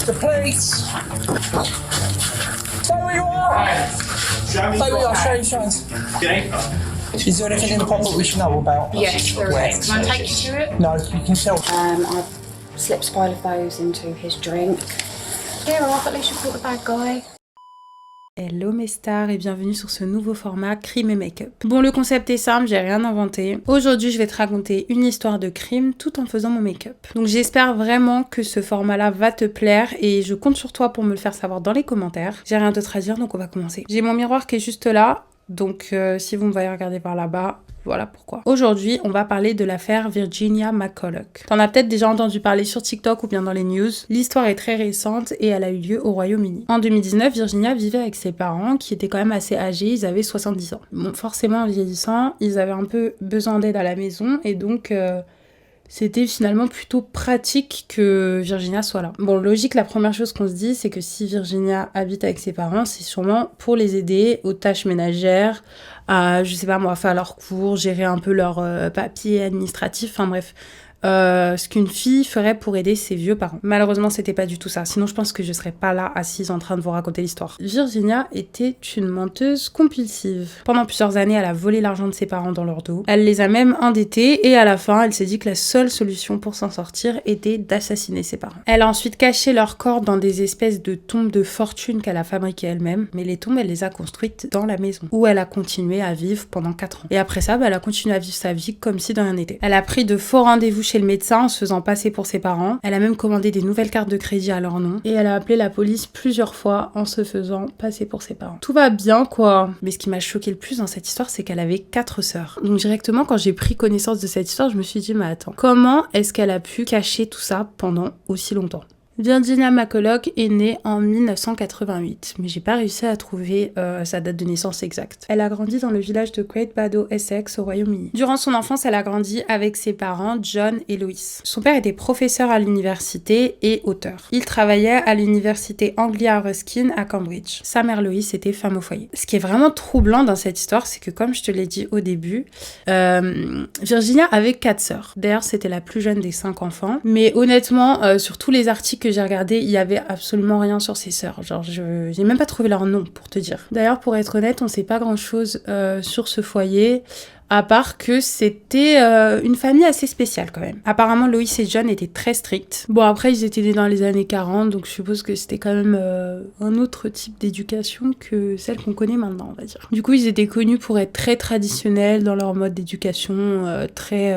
the police. Stay where you are. Stay where you are. Show your signs. Is there anything in the pocket we should know about? Yes, there is. Can I take you to it? No, you can tell. I've slipped a pile of those into his drink. Here, at least you caught the bad guy. Hello mes stars et bienvenue sur ce nouveau format crime et make-up. Bon, le concept est simple, j'ai rien inventé. Aujourd'hui, je vais te raconter une histoire de crime tout en faisant mon make-up. Donc j'espère vraiment que ce format-là va te plaire et je compte sur toi pour me le faire savoir dans les commentaires. J'ai rien d'autre à dire, donc on va commencer. J'ai mon miroir qui est juste là, donc si vous me voyez regarder par là-bas, voilà pourquoi. Aujourd'hui, on va parler de l'affaire Virginia McCulloch. T'en as peut-être déjà entendu parler sur TikTok ou bien dans les news. L'histoire est très récente et elle a eu lieu au Royaume-Uni. En 2019, Virginia vivait avec ses parents qui étaient quand même assez âgés, ils avaient 70 ans. Bon, forcément, en vieillissant, ils avaient un peu besoin d'aide à la maison et donc... c'était finalement plutôt pratique que Virginia soit là. Bon, logique, la première chose qu'on se dit, c'est que si Virginia habite avec ses parents, c'est sûrement pour les aider aux tâches ménagères, à, je sais pas moi, faire leurs cours, gérer un peu leurs papiers administratifs, enfin bref, ce qu'une fille ferait pour aider ses vieux parents. Malheureusement, c'était pas du tout ça. Sinon, je pense que je serais pas là, assise en train de vous raconter l'histoire. Virginia était une menteuse compulsive. Pendant plusieurs années, elle a volé l'argent de ses parents dans leur dos. Elle les a même endettés et à la fin, elle s'est dit que la seule solution pour s'en sortir était d'assassiner ses parents. Elle a ensuite caché leur corps dans des espèces de tombes de fortune qu'elle a fabriquées elle-même. Mais les tombes, elle les a construites dans la maison où elle a continué à vivre pendant 4 ans. Et après ça, elle a continué à vivre sa vie comme si de rien n'était. Elle a pris de faux rendez-vous chez le médecin en se faisant passer pour ses parents. Elle a même commandé des nouvelles cartes de crédit à leur nom. Et elle a appelé la police plusieurs fois en se faisant passer pour ses parents. Tout va bien, quoi. Mais ce qui m'a choqué le plus dans cette histoire, c'est qu'elle avait 4 sœurs. Donc directement, quand j'ai pris connaissance de cette histoire, je me suis dit, mais attends, comment est-ce qu'elle a pu cacher tout ça pendant aussi longtemps ? Virginia McCulloch est née en 1988, mais j'ai pas réussi à trouver sa date de naissance exacte. Elle a grandi dans le village de Great Barrow, Essex, au Royaume-Uni. Durant son enfance, elle a grandi avec ses parents, John et Lois. Son père était professeur à l'université et auteur. Il travaillait à l'université Anglia Ruskin à Cambridge. Sa mère Lois était femme au foyer. Ce qui est vraiment troublant dans cette histoire, c'est que comme je te l'ai dit au début, Virginia avait 4 sœurs. D'ailleurs, c'était la plus jeune des 5 enfants. Mais honnêtement, sur tous les articles que j'ai regardé, il y avait absolument rien sur ses sœurs. Genre, j'ai même pas trouvé leur nom, pour te dire. D'ailleurs, pour être honnête, on sait pas grand-chose sur ce foyer, à part que c'était une famille assez spéciale quand même. Apparemment, Lois et John étaient très stricts. Bon, après, ils étaient nés dans les années 40, donc je suppose que c'était quand même un autre type d'éducation que celle qu'on connaît maintenant, on va dire. Du coup, ils étaient connus pour être très traditionnels dans leur mode d'éducation, très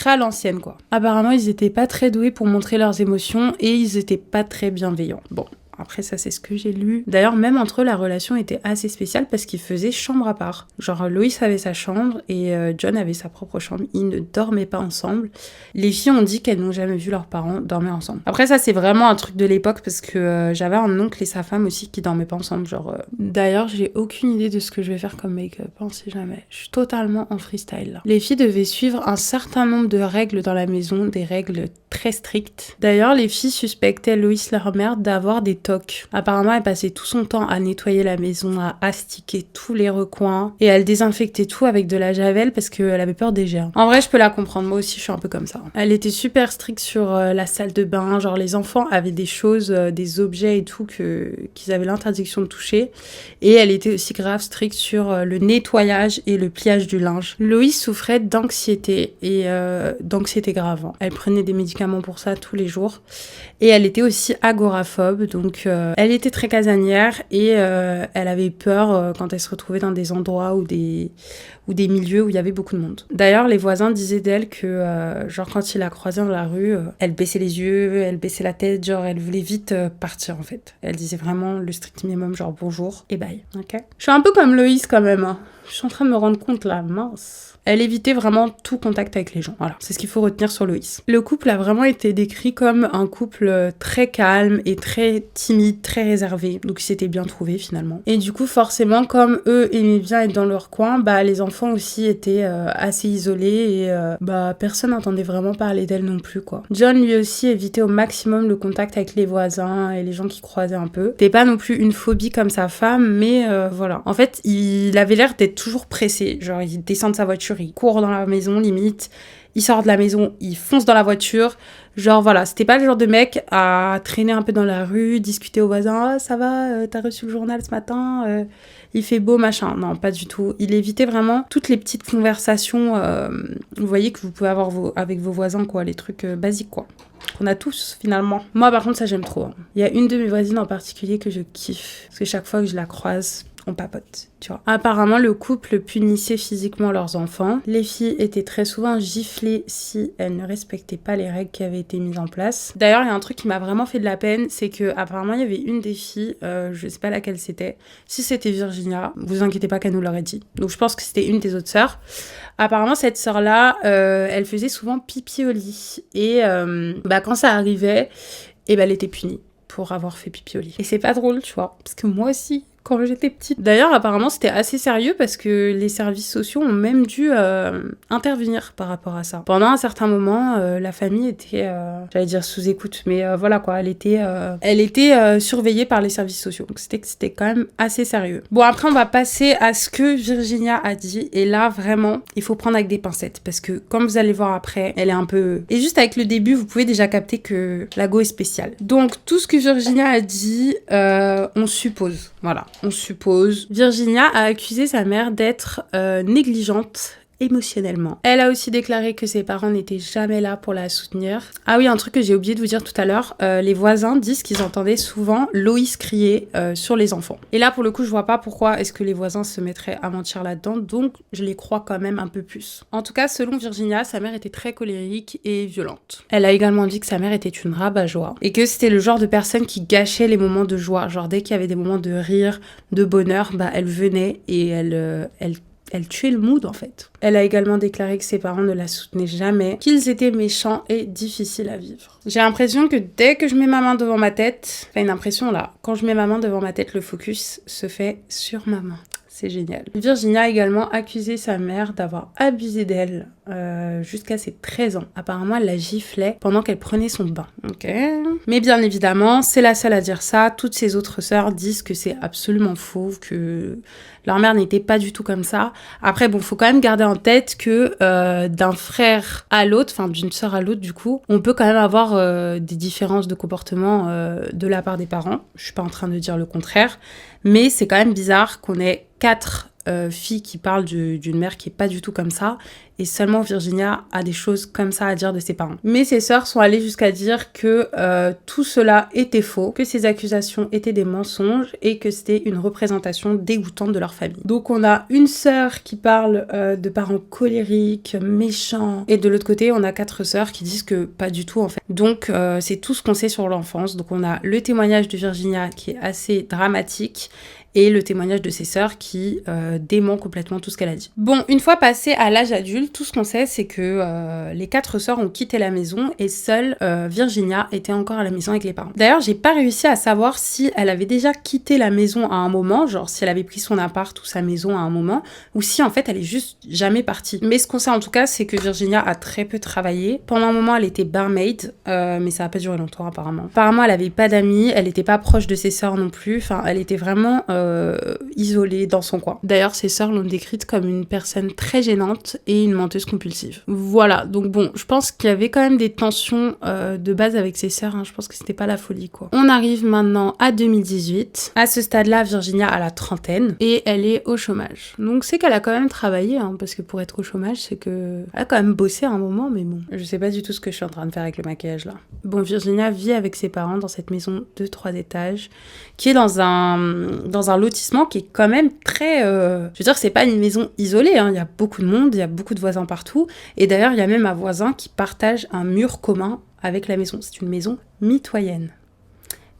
à l'ancienne, quoi. Apparemment, ils étaient pas très doués pour montrer leurs émotions et ils étaient pas très bienveillants. Bon. Après, ça, c'est ce que j'ai lu. D'ailleurs, même entre eux, la relation était assez spéciale parce qu'ils faisaient chambre à part. Genre, Lois avait sa chambre et John avait sa propre chambre. Ils ne dormaient pas ensemble. Les filles ont dit qu'elles n'ont jamais vu leurs parents dormir ensemble. Après, ça, c'est vraiment un truc de l'époque parce que j'avais un oncle et sa femme aussi qui dormaient pas ensemble. Genre, D'ailleurs, j'ai aucune idée de ce que je vais faire comme make-up, hein, si jamais. Je suis totalement en freestyle, là. Les filles devaient suivre un certain nombre de règles dans la maison, des règles très strictes. D'ailleurs, les filles suspectaient Lois, leur mère, d'avoir des tocs. Apparemment, elle passait tout son temps à nettoyer la maison, à astiquer tous les recoins et elle désinfectait tout avec de la javel parce qu'elle avait peur des germes. En vrai, je peux la comprendre. Moi aussi, je suis un peu comme ça. Elle était super stricte sur la salle de bain. Genre, les enfants avaient des choses, des objets et tout qu'ils avaient l'interdiction de toucher. Et elle était aussi grave stricte sur le nettoyage et le pliage du linge. Lois souffrait d'anxiété et d'anxiété grave. Elle prenait des médicaments pour ça tous les jours. Et elle était aussi agoraphobe, donc elle était très casanière et elle avait peur quand elle se retrouvait dans des endroits ou des milieux où il y avait beaucoup de monde. D'ailleurs, les voisins disaient d'elle que genre quand ils la croisaient dans la rue, elle baissait les yeux, elle baissait la tête, genre elle voulait vite partir en fait. Elle disait vraiment le strict minimum, genre bonjour et bye, ok. Je suis un peu comme Lois quand même, hein. Je suis en train de me rendre compte là, mince. Elle évitait vraiment tout contact avec les gens. Voilà, c'est ce qu'il faut retenir sur Lois. Le couple a vraiment été décrit comme un couple très calme et très timide, très réservé. Donc ils s'étaient bien trouvés finalement. Et du coup, forcément, comme eux aimaient bien être dans leur coin, bah les enfants aussi étaient assez isolés et personne n'entendait vraiment parler d'elle non plus, quoi. John lui aussi évitait au maximum le contact avec les voisins et les gens qui croisaient un peu. C'était pas non plus une phobie comme sa femme, mais voilà. En fait, il avait l'air d'être toujours pressé. Genre, il descend de sa voiture, il court dans la maison limite. il sort de la maison, il fonce dans la voiture. Genre voilà, c'était pas le genre de mec à traîner un peu dans la rue, discuter aux voisins, ah, ça va, t'as reçu le journal ce matin, il fait beau, machin. Non, pas du tout. Il évitait vraiment toutes les petites conversations, vous voyez, que vous pouvez avoir avec vos voisins, quoi, les trucs basiques, quoi. Qu'on a tous, finalement. Moi, par contre, ça, j'aime trop. Il y a une de mes voisines en particulier que je kiffe, parce que chaque fois que je la croise, on papote, tu vois. Apparemment, le couple punissait physiquement leurs enfants. Les filles étaient très souvent giflées si elles ne respectaient pas les règles qui avaient été mises en place. D'ailleurs, il y a un truc qui m'a vraiment fait de la peine, c'est que apparemment il y avait une des filles, je sais pas laquelle c'était. Si c'était Virginia, vous inquiétez pas qu'elle nous l'aurait dit. Donc je pense que c'était une des autres sœurs. Apparemment, cette sœur-là, elle faisait souvent pipi au lit. Et quand ça arrivait, elle était punie pour avoir fait pipi au lit. Et c'est pas drôle, tu vois, parce que moi aussi, quand j'étais petite. D'ailleurs, apparemment, c'était assez sérieux parce que les services sociaux ont même dû intervenir par rapport à ça. Pendant un certain moment, la famille était, j'allais dire sous écoute, mais voilà quoi, elle était surveillée par les services sociaux. Donc c'était quand même assez sérieux. Bon, après, on va passer à ce que Virginia a dit. Et là, vraiment, il faut prendre avec des pincettes parce que, comme vous allez voir après, elle est un peu... Et juste avec le début, vous pouvez déjà capter que la go est spéciale. Donc, tout ce que Virginia a dit, on suppose. Voilà. On suppose. Virginia a accusé sa mère d'être négligente émotionnellement. Elle a aussi déclaré que ses parents n'étaient jamais là pour la soutenir. Ah oui, un truc que j'ai oublié de vous dire tout à l'heure, les voisins disent qu'ils entendaient souvent Loïs crier sur les enfants. Et là, pour le coup, je vois pas pourquoi est-ce que les voisins se mettraient à mentir là-dedans, donc je les crois quand même un peu plus. En tout cas, selon Virginia, sa mère était très colérique et violente. Elle a également dit que sa mère était une rabat-joie et que c'était le genre de personne qui gâchait les moments de joie. Genre, dès qu'il y avait des moments de rire, de bonheur, elle venait et elle tuait le mood en fait. Elle a également déclaré que ses parents ne la soutenaient jamais, qu'ils étaient méchants et difficiles à vivre. J'ai l'impression que dès que je mets ma main devant ma tête, enfin une impression là, quand je mets ma main devant ma tête, le focus se fait sur ma main. C'est génial. Virginia a également accusé sa mère d'avoir abusé d'elle jusqu'à ses 13 ans. Apparemment, elle la giflait pendant qu'elle prenait son bain. Ok. Mais bien évidemment, c'est la seule à dire ça. Toutes ses autres sœurs disent que c'est absolument faux, que leur mère n'était pas du tout comme ça. Après, bon, faut quand même garder en tête que d'un frère à l'autre, enfin d'une sœur à l'autre du coup, on peut quand même avoir des différences de comportement de la part des parents. Je suis pas en train de dire le contraire. Mais c'est quand même bizarre qu'on ait 4 filles qui parlent d'une mère qui est pas du tout comme ça, et seulement Virginia a des choses comme ça à dire de ses parents. Mais ses sœurs sont allées jusqu'à dire que tout cela était faux, que ces accusations étaient des mensonges et que c'était une représentation dégoûtante de leur famille. Donc on a une sœur qui parle de parents colériques, méchants, et de l'autre côté on a 4 sœurs qui disent que pas du tout en fait. Donc c'est tout ce qu'on sait sur l'enfance. Donc on a le témoignage de Virginia qui est assez dramatique, et le témoignage de ses sœurs qui dément complètement tout ce qu'elle a dit. Bon, une fois passé à l'âge adulte, tout ce qu'on sait, c'est que les 4 sœurs ont quitté la maison et seule Virginia était encore à la maison avec les parents. D'ailleurs, j'ai pas réussi à savoir si elle avait déjà quitté la maison à un moment, genre si elle avait pris son appart ou sa maison à un moment, ou si en fait elle est juste jamais partie. Mais ce qu'on sait en tout cas, c'est que Virginia a très peu travaillé. Pendant un moment, elle était barmaid, mais ça a pas duré longtemps apparemment. Apparemment, elle avait pas d'amis, elle était pas proche de ses sœurs non plus, enfin, elle était vraiment isolée dans son coin. D'ailleurs, ses sœurs l'ont décrite comme une personne très gênante et une menteuse compulsive. Voilà, donc bon, je pense qu'il y avait quand même des tensions de base avec ses sœurs, hein. Je pense que c'était pas la folie, quoi. On arrive maintenant à 2018. À ce stade-là, Virginia a la trentaine et elle est au chômage. Donc c'est qu'elle a quand même travaillé, hein, parce que pour être au chômage, c'est que... Elle a quand même bossé à un moment, mais bon. Je sais pas du tout ce que je suis en train de faire avec le maquillage, là. Bon, Virginia vit avec ses parents dans cette maison de 3 étages, qui est dans un lotissement qui est quand même très... Je veux dire, c'est pas une maison isolée, hein. Il y a beaucoup de monde, il y a beaucoup de voisins partout. Et d'ailleurs, il y a même un voisin qui partage un mur commun avec la maison. C'est une maison mitoyenne.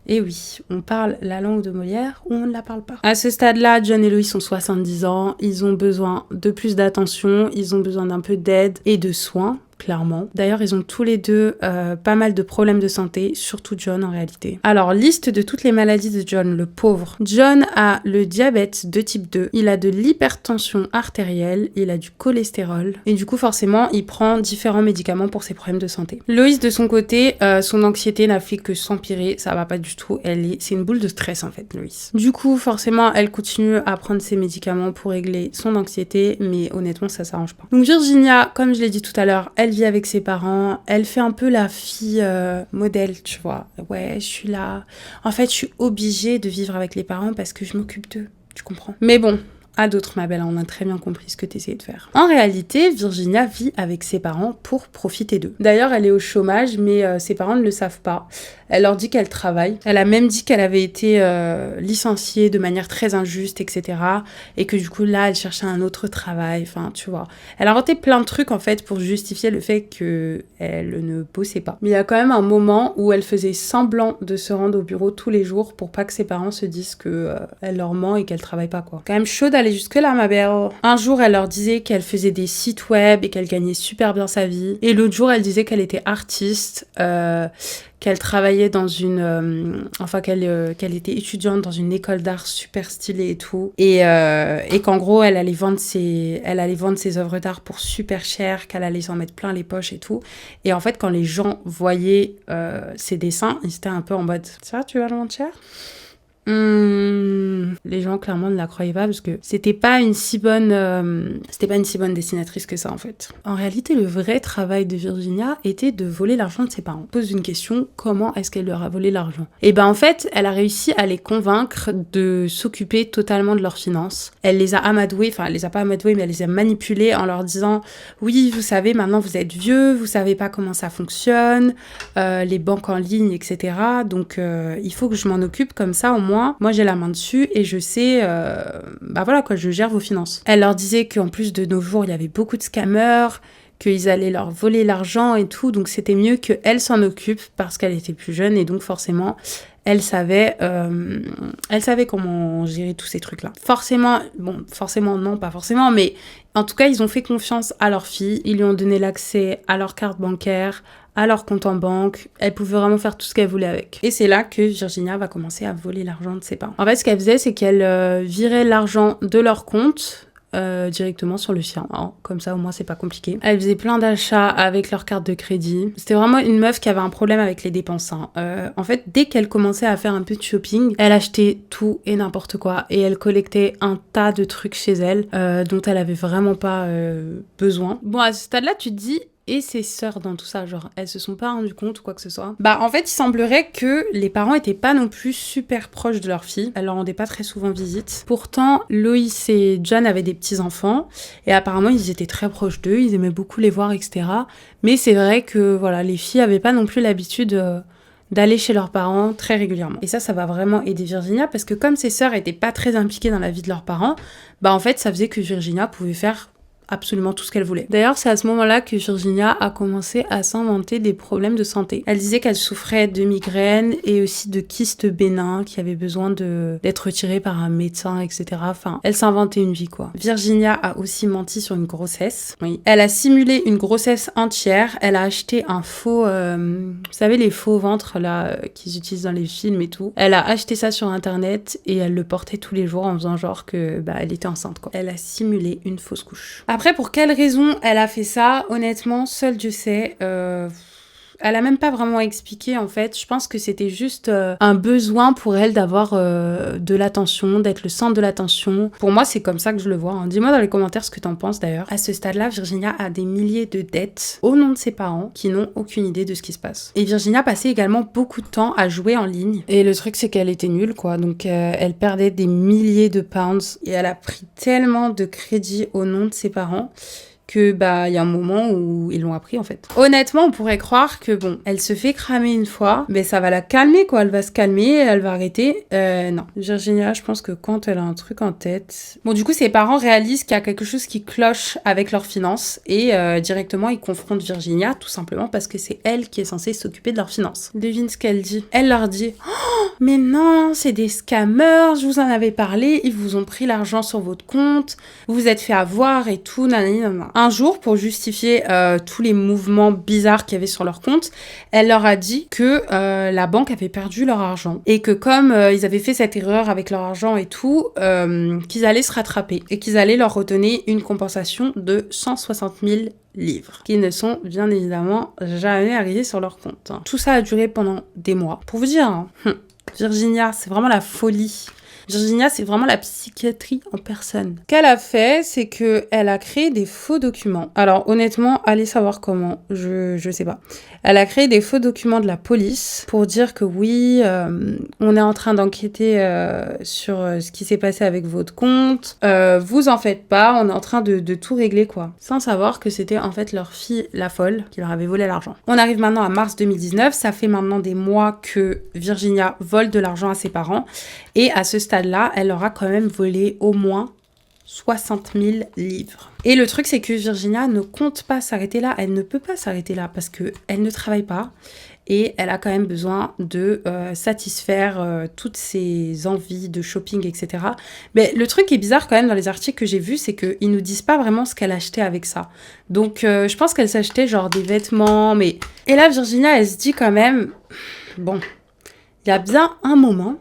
Et oui, on parle la langue de Molière ou on ne la parle pas. À ce stade-là, John et Loïs ont 70 ans. Ils ont besoin de plus d'attention, ils ont besoin d'un peu d'aide et de soins. Clairement. D'ailleurs, ils ont tous les deux pas mal de problèmes de santé, surtout John en réalité. Alors, liste de toutes les maladies de John, le pauvre. John a le diabète de type 2, il a de l'hypertension artérielle, il a du cholestérol, et du coup, forcément, il prend différents médicaments pour ses problèmes de santé. Loïs, de son côté, son anxiété n'a fait que s'empirer, ça va pas du tout, c'est une boule de stress en fait, Loïs. Du coup, forcément, elle continue à prendre ses médicaments pour régler son anxiété, mais honnêtement, ça s'arrange pas. Donc Virginia, comme je l'ai dit tout à l'heure, elle vit avec ses parents, elle fait un peu la fille modèle, tu vois. Ouais, je suis là. En fait, je suis obligée de vivre avec les parents parce que je m'occupe d'eux, tu comprends. Mais bon, à d'autres, ma belle, on a très bien compris ce que tu essayais de faire. En réalité, Virginia vit avec ses parents pour profiter d'eux. D'ailleurs, elle est au chômage, mais ses parents ne le savent pas. Elle leur dit qu'elle travaille. Elle a même dit qu'elle avait été licenciée de manière très injuste, etc. Et que du coup, là, elle cherchait un autre travail. Enfin, tu vois. Elle a inventé plein de trucs, en fait, pour justifier le fait qu'elle ne bossait pas. Mais il y a quand même un moment où elle faisait semblant de se rendre au bureau tous les jours pour pas que ses parents se disent qu'elle leur ment et qu'elle travaille pas, quoi. Quand même chaud d'aller jusque-là, ma belle. Un jour, elle leur disait qu'elle faisait des sites web et qu'elle gagnait super bien sa vie. Et l'autre jour, elle disait qu'elle était artiste, qu'elle travaillait dans une... qu'elle était étudiante dans une école d'art super stylée et tout. Et qu'en gros, elle allait vendre ses œuvres d'art pour super cher, qu'elle allait s'en mettre plein les poches et tout. Et en fait, quand les gens voyaient ses dessins, ils étaient un peu en mode « Ça, tu vas le vendre cher ?» Les gens clairement ne la croyaient pas parce que c'était pas une si bonne dessinatrice que ça en fait. En réalité, le vrai travail de Virginia était de voler l'argent de ses parents. Pose une question, comment est-ce qu'elle leur a volé l'argent? Et ben en fait, elle a réussi à les convaincre de s'occuper totalement de leurs finances. Elle les a amadoués, enfin elle les a pas amadoués mais elle les a manipulés en leur disant oui, vous savez, maintenant vous êtes vieux, vous savez pas comment ça fonctionne, les banques en ligne, etc. Donc il faut que je m'en occupe comme ça au moins. Moi, j'ai la main dessus et je sais, je gère vos finances. Elle leur disait qu'en plus de nos jours, il y avait beaucoup de scammers, qu'ils allaient leur voler l'argent et tout, donc c'était mieux qu'elle s'en occupe parce qu'elle était plus jeune et donc forcément, elle savait comment gérer tous ces trucs-là. Forcément, non, pas forcément, mais en tout cas, ils ont fait confiance à leur fille, ils lui ont donné l'accès à leur carte bancaire, à leur compte en banque. Elle pouvait vraiment faire tout ce qu'elle voulait avec. Et c'est là que Virginia va commencer à voler l'argent de ses parents. En fait, ce qu'elle faisait, c'est qu'elle virait l'argent de leur compte directement sur le sien. Alors, comme ça, au moins, c'est pas compliqué. Elle faisait plein d'achats avec leur carte de crédit. C'était vraiment une meuf qui avait un problème avec les dépenses. En fait, dès qu'elle commençait à faire un peu de shopping, elle achetait tout et n'importe quoi. Et elle collectait un tas de trucs chez elle dont elle avait vraiment pas besoin. Bon, à ce stade-là, tu te dis... Et ses sœurs dans tout ça, genre, elles se sont pas rendues compte ou quoi que ce soit. Bah, en fait, il semblerait que les parents étaient pas non plus super proches de leur fille. Elle leur rendait pas très souvent visite. Pourtant, Loïs et John avaient des petits-enfants. Et apparemment, ils étaient très proches d'eux. Ils aimaient beaucoup les voir, etc. Mais c'est vrai que, voilà, les filles avaient pas non plus l'habitude... d'aller chez leurs parents très régulièrement. Et ça va vraiment aider Virginia parce que comme ses sœurs étaient pas très impliquées dans la vie de leurs parents, bah en fait, ça faisait que Virginia pouvait faire absolument tout ce qu'elle voulait. D'ailleurs, c'est à ce moment-là que Virginia a commencé à s'inventer des problèmes de santé. Elle disait qu'elle souffrait de migraines et aussi de kystes bénins qui avaient besoin d'être retirés par un médecin, etc. Enfin, elle s'inventait une vie, quoi. Virginia a aussi menti sur une grossesse. Oui. Elle a simulé une grossesse entière. Elle a acheté un faux... vous savez, les faux ventres, là, qu'ils utilisent dans les films et tout. Elle a acheté ça sur Internet et elle le portait tous les jours en faisant genre que, elle était enceinte, quoi. Elle a simulé une fausse couche. Après, pour quelle raison elle a fait ça, honnêtement, seul Dieu sait. Elle a même pas vraiment expliqué, en fait. Je pense que c'était juste un besoin pour elle d'avoir de l'attention, d'être le centre de l'attention. Pour moi, c'est comme ça que je le vois. Hein. Dis-moi dans les commentaires ce que t'en penses, d'ailleurs. À ce stade-là, Virginia a des milliers de dettes au nom de ses parents qui n'ont aucune idée de ce qui se passe. Et Virginia passait également beaucoup de temps à jouer en ligne. Et le truc, c'est qu'elle était nulle, quoi. Donc, elle perdait des milliers de pounds. Et elle a pris tellement de crédit au nom de ses parents que il y a un moment où ils l'ont appris en fait. Honnêtement, on pourrait croire que elle se fait cramer une fois, mais ça va la calmer quoi, elle va se calmer, elle va arrêter. Non, Virginia, je pense que quand elle a un truc en tête... Bon, du coup, ses parents réalisent qu'il y a quelque chose qui cloche avec leurs finances et directement, ils confrontent Virginia tout simplement parce que c'est elle qui est censée s'occuper de leurs finances. Devine ce qu'elle dit. Elle leur dit oh, « Mais non, c'est des scammers, je vous en avais parlé, ils vous ont pris l'argent sur votre compte, vous vous êtes fait avoir et tout, nanani, nanana. » Un jour, pour justifier tous les mouvements bizarres qu'il y avait sur leur compte, elle leur a dit que la banque avait perdu leur argent et que comme ils avaient fait cette erreur avec leur argent et tout, qu'ils allaient se rattraper et qu'ils allaient leur redonner une compensation de 160 000 livres, qui ne sont bien évidemment jamais arrivés sur leur compte. Tout ça a duré pendant des mois. Pour vous dire, Virginia, c'est vraiment la folie. Virginia, c'est vraiment la psychiatrie en personne. Ce qu'elle a fait, c'est qu'elle a créé des faux documents. Alors honnêtement, allez savoir comment, je sais pas. Elle a créé des faux documents de la police pour dire que oui, on est en train d'enquêter sur ce qui s'est passé avec votre compte. Vous en faites pas, on est en train de tout régler quoi. Sans savoir que c'était en fait leur fille, la folle, qui leur avait volé l'argent. On arrive maintenant à mars 2019, ça fait maintenant des mois que Virginia vole de l'argent à ses parents. Et à ce stade-là, elle leur a quand même volé au moins 60 000 livres. Et le truc, c'est que Virginia ne compte pas s'arrêter là. Elle ne peut pas s'arrêter là parce qu'elle ne travaille pas. Et elle a quand même besoin de satisfaire toutes ses envies de shopping, etc. Mais le truc qui est bizarre quand même dans les articles que j'ai vus, c'est qu'ils nous disent pas vraiment ce qu'elle achetait avec ça. Donc je pense qu'elle s'achetait genre des vêtements, mais... Et là, Virginia, elle se dit quand même... Bon, il y a bien un moment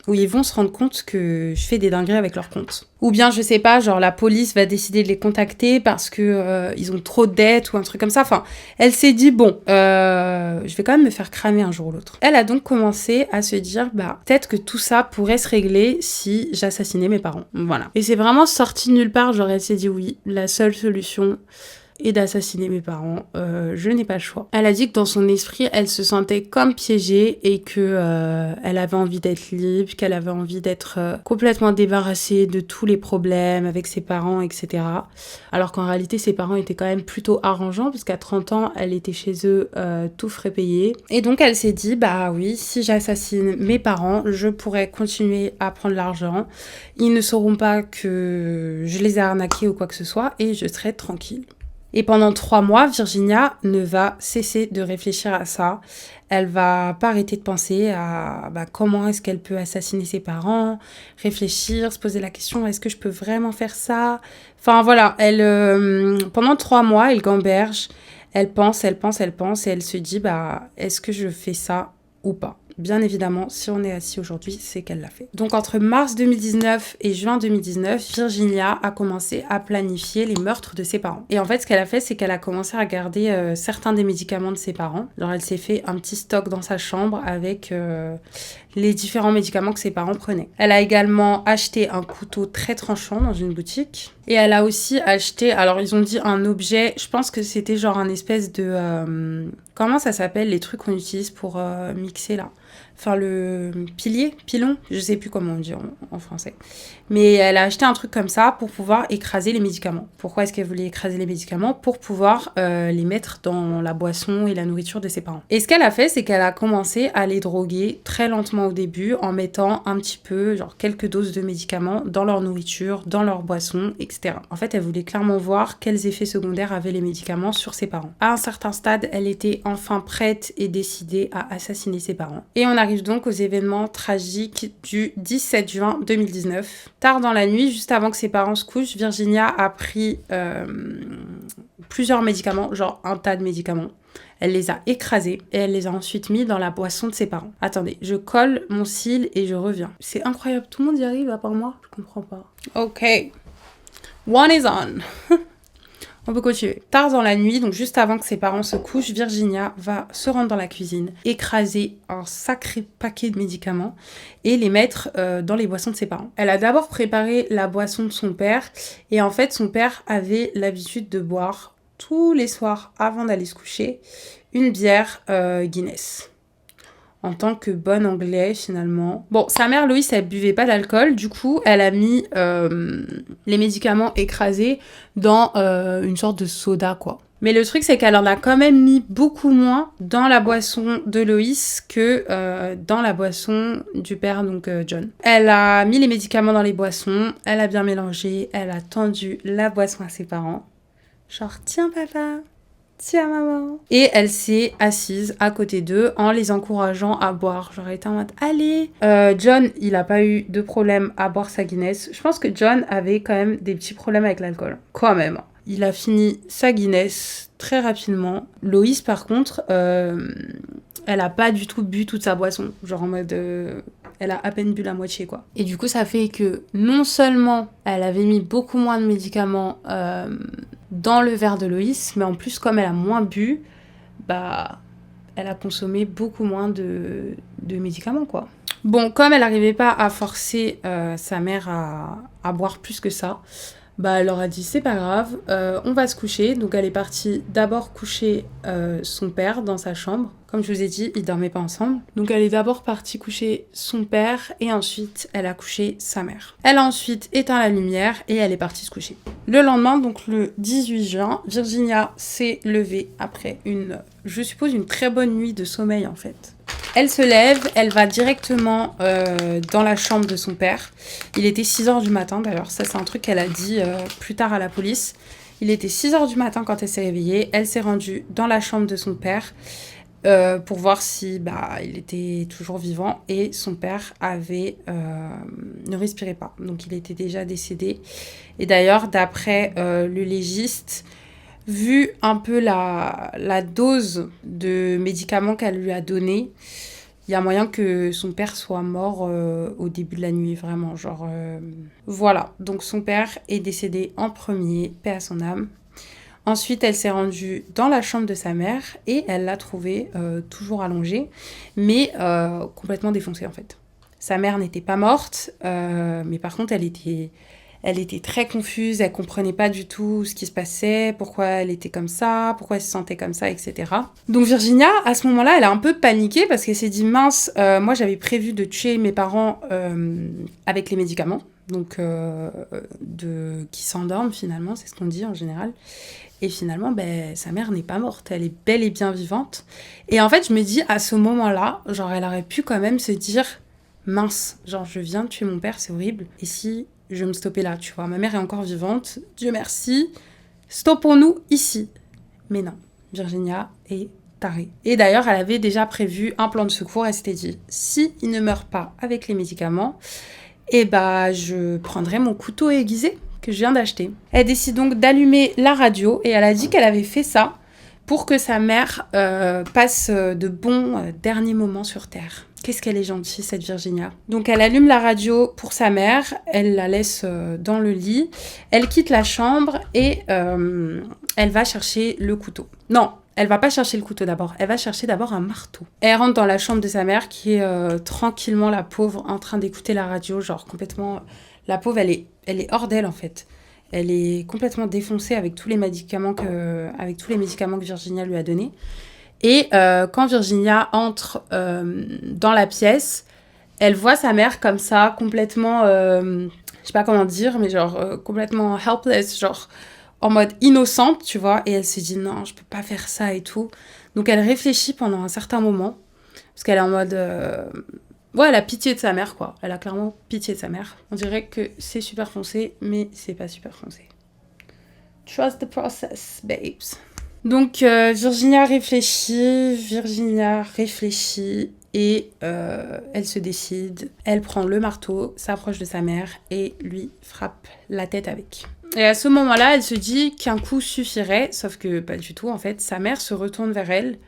où ils vont se rendre compte que je fais des dingueries avec leur compte. Ou bien, je sais pas, genre la police va décider de les contacter parce que ils ont trop de dettes ou un truc comme ça. Enfin, elle s'est dit, bon, je vais quand même me faire cramer un jour ou l'autre. Elle a donc commencé à se dire, bah, peut-être que tout ça pourrait se régler si j'assassinais mes parents. Voilà. Et c'est vraiment sorti de nulle part, genre elle s'est dit, oui, la seule solution... et d'assassiner mes parents, je n'ai pas le choix. Elle a dit que dans son esprit, elle se sentait comme piégée et que elle avait envie d'être libre, qu'elle avait envie d'être complètement débarrassée de tous les problèmes avec ses parents, etc. Alors qu'en réalité, ses parents étaient quand même plutôt arrangeants parce qu'à 30 ans, elle était chez eux tout frais payé. Et donc, elle s'est dit, bah oui, si j'assassine mes parents, je pourrais continuer à prendre l'argent. Ils ne sauront pas que je les ai arnaqués ou quoi que ce soit et je serai tranquille. Et pendant 3 mois, Virginia ne va cesser de réfléchir à ça. Elle va pas arrêter de penser à comment est-ce qu'elle peut assassiner ses parents, réfléchir, se poser la question, est-ce que je peux vraiment faire ça? Enfin voilà, pendant 3 mois, elle gamberge, elle pense et elle se dit, est-ce que je fais ça ou pas? Bien évidemment, si on est assis aujourd'hui, c'est qu'elle l'a fait. Donc entre mars 2019 et juin 2019, Virginia a commencé à planifier les meurtres de ses parents. Et en fait, ce qu'elle a fait, c'est qu'elle a commencé à garder certains des médicaments de ses parents. Alors elle s'est fait un petit stock dans sa chambre avec les différents médicaments que ses parents prenaient. Elle a également acheté un couteau très tranchant dans une boutique. Et elle a aussi acheté, alors ils ont dit un objet, je pense que c'était genre un espèce de... comment ça s'appelle les trucs qu'on utilise pour mixer là? Enfin le pilon, je sais plus comment on dit en français. Mais elle a acheté un truc comme ça pour pouvoir écraser les médicaments. Pourquoi est-ce qu'elle voulait écraser les médicaments? Pour pouvoir les mettre dans la boisson et la nourriture de ses parents. Et ce qu'elle a fait, c'est qu'elle a commencé à les droguer très lentement au début en mettant un petit peu, genre quelques doses de médicaments dans leur nourriture, dans leur boisson, etc. En fait, elle voulait clairement voir quels effets secondaires avaient les médicaments sur ses parents. À un certain stade, elle était enfin prête et décidée à assassiner ses parents. Et on arrive donc aux événements tragiques du 17 juin 2019. Tard dans la nuit, juste avant que ses parents se couchent, Virginia a pris plusieurs médicaments, genre un tas de médicaments. Elle les a écrasés et elle les a ensuite mis dans la boisson de ses parents. Attendez, je colle mon cil et je reviens. C'est incroyable, tout le monde y arrive à part moi? Je comprends pas. Ok, one is on. On peut continuer. Tard dans la nuit, donc juste avant que ses parents se couchent, Virginia va se rendre dans la cuisine, écraser un sacré paquet de médicaments et les mettre dans les boissons de ses parents. Elle a d'abord préparé la boisson de son père et en fait son père avait l'habitude de boire tous les soirs avant d'aller se coucher une bière Guinness. En tant que bon anglais, finalement. Bon, sa mère, Loïs, elle buvait pas d'alcool. Du coup, elle a mis les médicaments écrasés dans une sorte de soda, quoi. Mais le truc, c'est qu'elle en a quand même mis beaucoup moins dans la boisson de Loïs que dans la boisson du père, donc John. Elle a mis les médicaments dans les boissons. Elle a bien mélangé. Elle a tendu la boisson à ses parents. Genre, tiens, papa. Tiens maman. Et elle s'est assise à côté d'eux en les encourageant à boire. Genre elle était en mode allez. John, il a pas eu de problème à boire sa Guinness. Je pense que John avait quand même des petits problèmes avec l'alcool. Quand même. Il a fini sa Guinness très rapidement. Loïs par contre, elle a pas du tout bu toute sa boisson. Genre en mode... elle a à peine bu la moitié, quoi. Et du coup, ça fait que non seulement elle avait mis beaucoup moins de médicaments dans le verre de Loïs, mais en plus, comme elle a moins bu, elle a consommé beaucoup moins de médicaments, quoi. Bon, comme elle n'arrivait pas à forcer sa mère à boire plus que ça, bah, elle leur a dit c'est pas grave, on va se coucher. Donc elle est partie d'abord coucher son père dans sa chambre. Comme je vous ai dit, ils dormaient pas ensemble. Donc elle est d'abord partie coucher son père et ensuite elle a couché sa mère. Elle a ensuite éteint la lumière et elle est partie se coucher. Le lendemain, donc le 18 juin, Virginia s'est levée après je suppose une très bonne nuit de sommeil en fait. Elle se lève, elle va directement dans la chambre de son père. Il était 6h du matin d'ailleurs, ça c'est un truc qu'elle a dit plus tard à la police. Il était 6h du matin quand elle s'est réveillée, elle s'est rendue dans la chambre de son père pour voir si il était toujours vivant et son père ne respirait pas. Donc il était déjà décédé. Et d'ailleurs, d'après le légiste, vu un peu la dose de médicaments qu'elle lui a donné, il y a moyen que son père soit mort au début de la nuit, vraiment. Voilà, donc son père est décédé en premier, paix à son âme. Ensuite, elle s'est rendue dans la chambre de sa mère et elle l'a trouvée toujours allongée, mais complètement défoncée en fait. Sa mère n'était pas morte, mais par contre, elle était très confuse, elle comprenait pas du tout ce qui se passait, pourquoi elle était comme ça, pourquoi elle se sentait comme ça, etc. Donc Virginia, à ce moment-là, elle a un peu paniqué parce qu'elle s'est dit mince, moi j'avais prévu de tuer mes parents avec les médicaments, donc qui s'endorment finalement, c'est ce qu'on dit en général. Et finalement, sa mère n'est pas morte, elle est bel et bien vivante. Et en fait, je me dis, à ce moment-là, elle aurait pu quand même se dire mince, je viens de tuer mon père, c'est horrible. Et si je me stoppais là, tu vois, ma mère est encore vivante, Dieu merci, stoppons-nous ici. Mais non, Virginia est tarée. Et d'ailleurs, elle avait déjà prévu un plan de secours, elle s'était dit, si il ne meurt pas avec les médicaments, je prendrai mon couteau aiguisé que je viens d'acheter. Elle décide donc d'allumer la radio et elle a dit qu'elle avait fait ça pour que sa mère passe de bons derniers moments sur Terre. Qu'est-ce qu'elle est gentille, cette Virginia. Donc elle allume la radio pour sa mère, elle la laisse dans le lit, elle quitte la chambre et elle va chercher le couteau. Non, elle va pas chercher le couteau d'abord, elle va chercher d'abord un marteau. Elle rentre dans la chambre de sa mère qui est tranquillement, la pauvre, en train d'écouter la radio, complètement... La pauvre, elle est hors d'elle en fait. Elle est complètement défoncée avec tous les médicaments que Virginia lui a donnés. Et quand Virginia entre dans la pièce, elle voit sa mère comme ça, complètement, je sais pas comment dire, mais complètement helpless, en mode innocente, tu vois. Et elle se dit non, je peux pas faire ça et tout. Donc elle réfléchit pendant un certain moment, parce qu'elle est en mode... elle a pitié de sa mère, quoi. Elle a clairement pitié de sa mère. On dirait que c'est super foncé, mais c'est pas super foncé. Trust the process, babes. Donc, Virginia réfléchit et elle se décide. Elle prend le marteau, s'approche de sa mère et lui frappe la tête avec. Et à ce moment-là, elle se dit qu'un coup suffirait, sauf que pas du tout, en fait. Sa mère se retourne vers elle,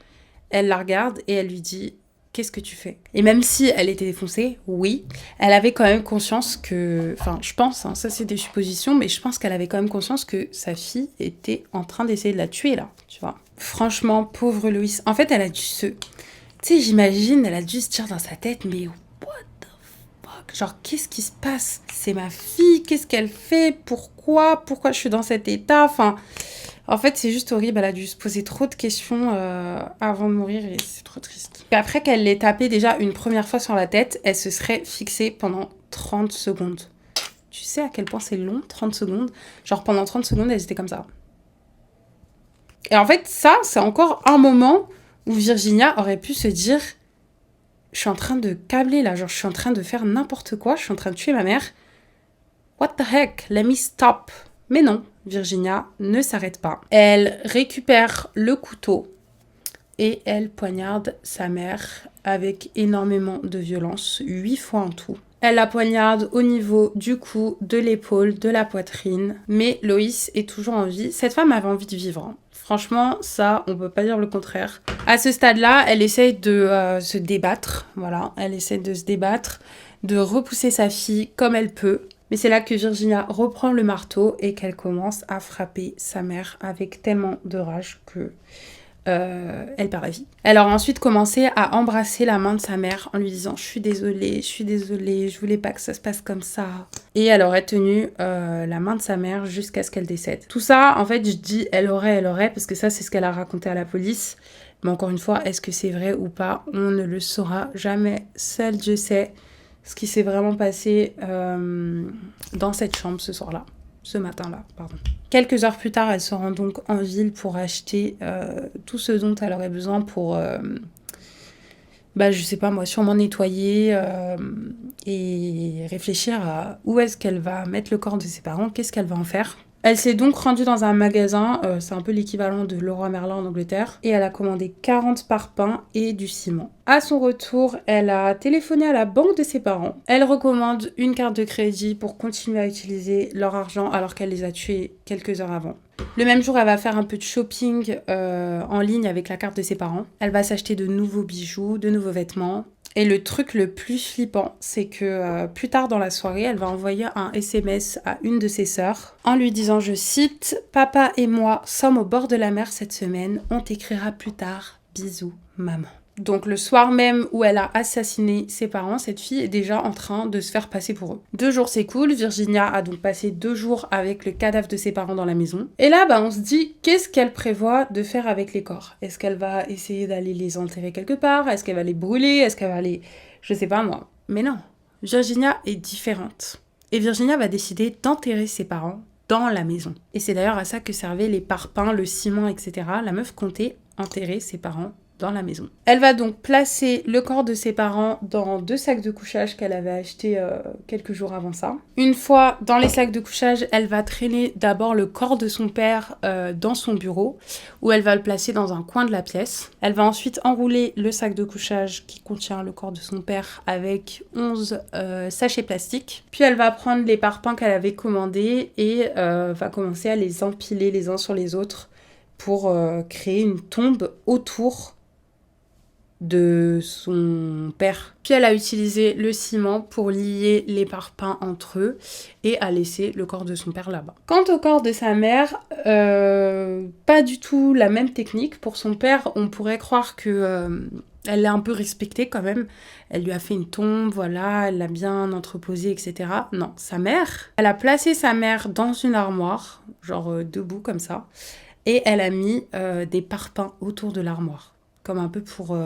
elle la regarde et elle lui dit... Qu'est-ce que tu fais ? Et même si elle était défoncée, oui, elle avait quand même conscience que... Enfin, je pense, ça c'est des suppositions, mais je pense qu'elle avait quand même conscience que sa fille était en train d'essayer de la tuer, là, tu vois. Franchement, pauvre Loïs. En fait, elle a dû se... Tu sais, j'imagine, elle a dû se dire dans sa tête, mais what the fuck ? Qu'est-ce qui se passe ? C'est ma fille, qu'est-ce qu'elle fait ? Pourquoi je suis dans cet état ? Enfin... En fait, c'est juste horrible, elle a dû se poser trop de questions avant de mourir et c'est trop triste. Et après qu'elle l'ait tapé déjà une première fois sur la tête, elle se serait fixée pendant 30 secondes. Tu sais à quel point c'est long, 30 secondes ? Pendant 30 secondes, elle était comme ça. Et en fait, ça, c'est encore un moment où Virginia aurait pu se dire « Je suis en train de câbler là, je suis en train de faire n'importe quoi, je suis en train de tuer ma mère. What the heck, let me stop !» Mais non, Virginia ne s'arrête pas. Elle récupère le couteau et elle poignarde sa mère avec énormément de violence, 8 fois en tout. Elle la poignarde au niveau du cou, de l'épaule, de la poitrine. Mais Loïs est toujours en vie. Cette femme avait envie de vivre. Hein. Franchement, ça, on peut pas dire le contraire. À ce stade-là, elle essaye de se débattre. Voilà, elle essaie de se débattre, de repousser sa fille comme elle peut. Mais c'est là que Virginia reprend le marteau et qu'elle commence à frapper sa mère avec tellement de rage que elle perd la vie. Elle aura ensuite commencé à embrasser la main de sa mère en lui disant « Je suis désolée, je voulais pas que ça se passe comme ça. » Et elle aurait tenu la main de sa mère jusqu'à ce qu'elle décède. Tout ça, en fait, je dis « elle aurait », parce que ça, c'est ce qu'elle a raconté à la police. Mais encore une fois, est-ce que c'est vrai ou pas? On ne le saura jamais. Seul Dieu sait ce qui s'est vraiment passé dans cette chambre ce matin-là, pardon. Quelques heures plus tard, elle se rend donc en ville pour acheter tout ce dont elle aurait besoin pour, je sais pas moi, sûrement nettoyer et réfléchir à où est-ce qu'elle va mettre le corps de ses parents, qu'est-ce qu'elle va en faire. Elle s'est donc rendue dans un magasin, c'est un peu l'équivalent de Leroy Merlin en Angleterre, et elle a commandé 40 parpaings et du ciment. À son retour, elle a téléphoné à la banque de ses parents. Elle recommande une carte de crédit pour continuer à utiliser leur argent alors qu'elle les a tués quelques heures avant. Le même jour, elle va faire un peu de shopping en ligne avec la carte de ses parents. Elle va s'acheter de nouveaux bijoux, de nouveaux vêtements. Et le truc le plus flippant, c'est que plus tard dans la soirée, elle va envoyer un SMS à une de ses sœurs en lui disant, je cite, « Papa et moi sommes au bord de la mer cette semaine, on t'écrira plus tard, bisous, maman ». Donc le soir même où elle a assassiné ses parents, cette fille est déjà en train de se faire passer pour eux. 2 jours s'écoulent, Virginia a donc passé 2 jours avec le cadavre de ses parents dans la maison. Et là, on se dit, qu'est-ce qu'elle prévoit de faire avec les corps? Est-ce qu'elle va essayer d'aller les enterrer quelque part? Est-ce qu'elle va les brûler? Est-ce qu'elle va les... Je sais pas moi. Mais non, Virginia est différente. Et Virginia va décider d'enterrer ses parents dans la maison. Et c'est d'ailleurs à ça que servaient les parpaings, le ciment, etc. La meuf comptait enterrer ses parents dans la maison. Elle va donc placer le corps de ses parents dans 2 sacs de couchage qu'elle avait achetés quelques jours avant ça. Une fois dans les sacs de couchage, elle va traîner d'abord le corps de son père dans son bureau, où elle va le placer dans un coin de la pièce. Elle va ensuite enrouler le sac de couchage qui contient le corps de son père avec 11 sachets plastiques. Puis elle va prendre les parpaings qu'elle avait commandés et va commencer à les empiler les uns sur les autres pour créer une tombe autour de son père. Puis elle a utilisé le ciment pour lier les parpaings entre eux et a laissé le corps de son père là-bas. Quant au corps de sa mère, pas du tout la même technique. Pour son père, on pourrait croire que elle l'a un peu respecté quand même. Elle lui a fait une tombe, voilà, elle l'a bien entreposée, etc. Non, sa mère, elle a placé sa mère dans une armoire, genre debout comme ça, et elle a mis des parpaings autour de l'armoire, comme un peu pour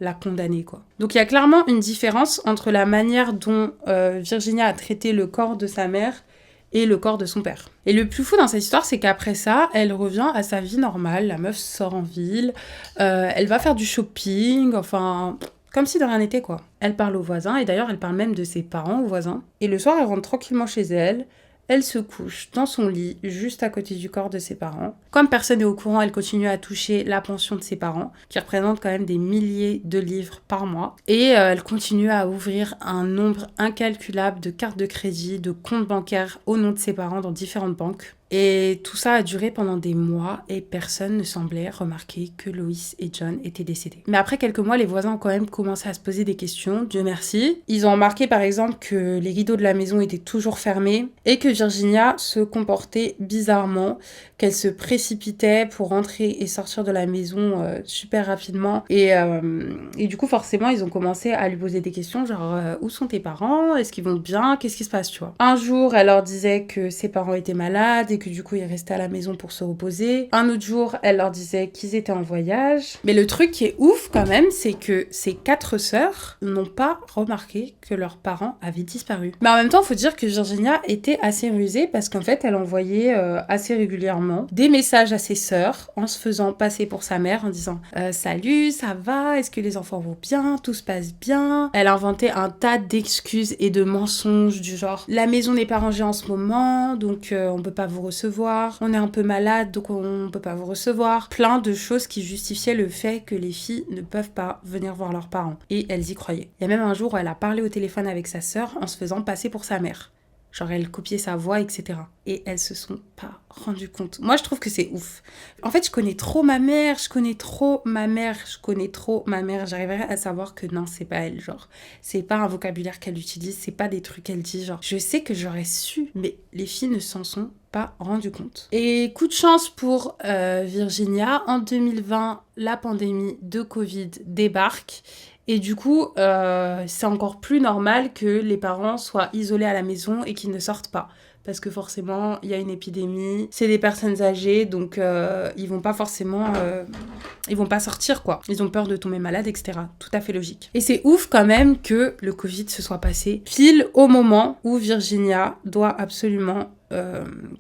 la condamner, quoi. Donc il y a clairement une différence entre la manière dont Virginia a traité le corps de sa mère et le corps de son père. Et le plus fou dans cette histoire, c'est qu'après ça, elle revient à sa vie normale, la meuf sort en ville, elle va faire du shopping, enfin... comme si de rien n'était, quoi. Elle parle aux voisins, et d'ailleurs elle parle même de ses parents aux voisins. Et le soir, elle rentre tranquillement chez elle. Elle se couche dans son lit, juste à côté du corps de ses parents. Comme personne n'est au courant, elle continue à toucher la pension de ses parents, qui représente quand même des milliers de livres par mois. Et elle continue à ouvrir un nombre incalculable de cartes de crédit, de comptes bancaires au nom de ses parents dans différentes banques. Et tout ça a duré pendant des mois et personne ne semblait remarquer que Lois et John étaient décédés. Mais après quelques mois, les voisins ont quand même commencé à se poser des questions, Dieu merci. Ils ont remarqué par exemple que les rideaux de la maison étaient toujours fermés et que Virginia se comportait bizarrement, qu'elle se précipitait pour rentrer et sortir de la maison super rapidement. Et du coup, forcément, ils ont commencé à lui poser des questions genre où sont tes parents? Est-ce qu'ils vont bien? Qu'est-ce qui se passe, tu vois? Un jour, elle leur disait que ses parents étaient malades et que du coup, ils restaient à la maison pour se reposer. Un autre jour, elle leur disait qu'ils étaient en voyage. Mais le truc qui est ouf quand même, c'est que ces 4 sœurs n'ont pas remarqué que leurs parents avaient disparu. Mais en même temps, il faut dire que Virginia était assez rusée parce qu'en fait, elle envoyait assez régulièrement des messages à ses sœurs en se faisant passer pour sa mère en disant « Salut, ça va? Est-ce que les enfants vont bien? Tout se passe bien ?» Elle inventait un tas d'excuses et de mensonges du genre « La maison n'est pas rangée en ce moment, donc on peut pas vous recevoir. On est un peu malade, donc on peut pas vous recevoir. » Plein de choses qui justifiaient le fait que les filles ne peuvent pas venir voir leurs parents. Et elles y croyaient. Il y a même un jour où elle a parlé au téléphone avec sa sœur en se faisant passer pour sa mère. Genre elle copiait sa voix, etc. Et elles se sont pas rendu compte. Moi, je trouve que c'est ouf. En fait, je connais trop ma mère. J'arriverais à savoir que non, c'est pas elle, genre. C'est pas un vocabulaire qu'elle utilise, c'est pas des trucs qu'elle dit, genre. Je sais que j'aurais su, mais les filles ne s'en sont pas rendu compte. Et coup de chance pour Virginia, en 2020, la pandémie de Covid débarque. Et du coup, c'est encore plus normal que les parents soient isolés à la maison et qu'ils ne sortent pas. Parce que forcément, il y a une épidémie, c'est des personnes âgées, donc ils vont pas forcément... ils vont pas sortir, quoi. Ils ont peur de tomber malade, etc. Tout à fait logique. Et c'est ouf quand même que le Covid se soit passé pile au moment où Virginia doit absolument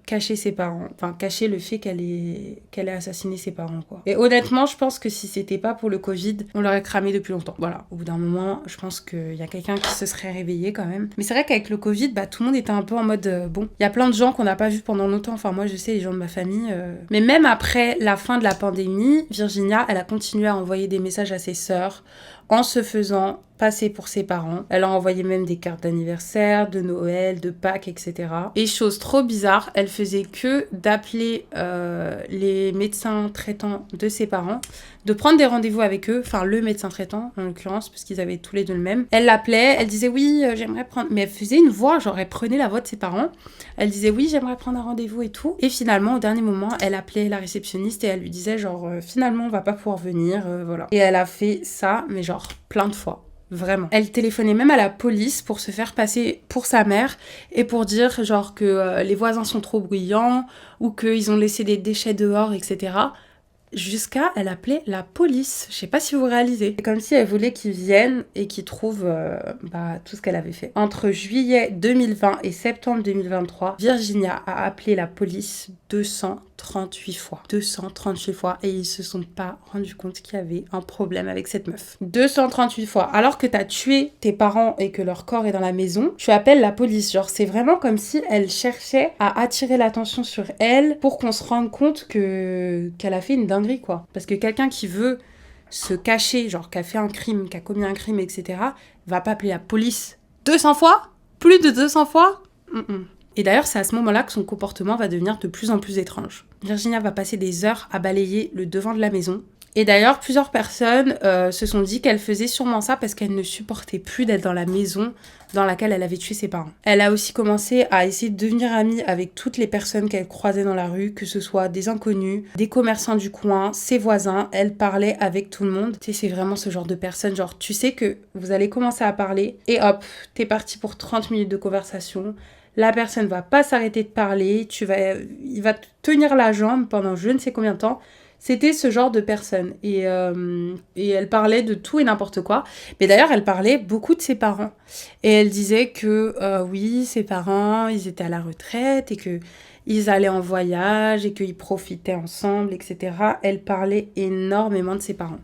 cacher ses parents, enfin cacher le fait qu'elle ait assassiné ses parents, quoi. Et honnêtement, je pense que si c'était pas pour le Covid, on l'aurait cramé depuis longtemps. Voilà, au bout d'un moment, je pense qu'il y a quelqu'un qui se serait réveillé quand même. Mais c'est vrai qu'avec le Covid, bah tout le monde était un peu en mode bon. Il y a plein de gens qu'on n'a pas vus pendant longtemps. Enfin moi, je sais, les gens de ma famille. Mais même après la fin de la pandémie, Virginia, elle a continué à envoyer des messages à ses sœurs en se faisant passer pour ses parents. Elle a envoyé même des cartes d'anniversaire, de Noël, de Pâques, etc. Et chose trop bizarre, elle faisait que d'appeler les médecins traitants de ses parents, de prendre des rendez-vous avec eux, enfin le médecin traitant en l'occurrence, parce qu'ils avaient tous les deux le même. Elle l'appelait, elle disait oui, j'aimerais prendre... Mais elle faisait une voix, genre elle prenait la voix de ses parents. Elle disait oui, j'aimerais prendre un rendez-vous et tout. Et finalement, au dernier moment, elle appelait la réceptionniste et elle lui disait genre finalement on va pas pouvoir venir, voilà. Et elle a fait ça, mais genre plein de fois. Vraiment. Elle téléphonait même à la police pour se faire passer pour sa mère et pour dire genre que les voisins sont trop bruyants ou qu'ils ont laissé des déchets dehors, etc. Jusqu'à, elle appelait la police. Je sais pas si vous réalisez. C'est comme si elle voulait qu'ils viennent et qu'ils trouvent tout ce qu'elle avait fait. Entre juillet 2020 et septembre 2023, Virginia a appelé la police 238 fois. 238 fois. Et ils se sont pas rendus compte qu'il y avait un problème avec cette meuf. 238 fois. Alors que t'as tué tes parents et que leur corps est dans la maison, tu appelles la police. Genre, c'est vraiment comme si elle cherchait à attirer l'attention sur elle pour qu'on se rende compte qu'elle a fait une dinguerie, quoi. Parce que quelqu'un qui veut se cacher, genre qui a fait un crime, qui a commis un crime, etc., va pas appeler la police 200 fois? Plus de 200 fois? Et d'ailleurs, c'est à ce moment-là que son comportement va devenir de plus en plus étrange. Virginia va passer des heures à balayer le devant de la maison. Et d'ailleurs, plusieurs personnes se sont dit qu'elle faisait sûrement ça parce qu'elle ne supportait plus d'être dans la maison dans laquelle elle avait tué ses parents. Elle a aussi commencé à essayer de devenir amie avec toutes les personnes qu'elle croisait dans la rue, que ce soit des inconnus, des commerçants du coin, ses voisins. Elle parlait avec tout le monde. Tu sais, c'est vraiment ce genre de personne, genre tu sais que vous allez commencer à parler et hop, t'es parti pour 30 minutes de conversation. La personne va pas s'arrêter de parler, il va te tenir la jambe pendant je ne sais combien de temps. C'était ce genre de personne. Et elle parlait de tout et n'importe quoi. Mais d'ailleurs, elle parlait beaucoup de ses parents. Et elle disait que oui, ses parents, ils étaient à la retraite et qu'ils allaient en voyage et qu'ils profitaient ensemble, etc. Elle parlait énormément de ses parents.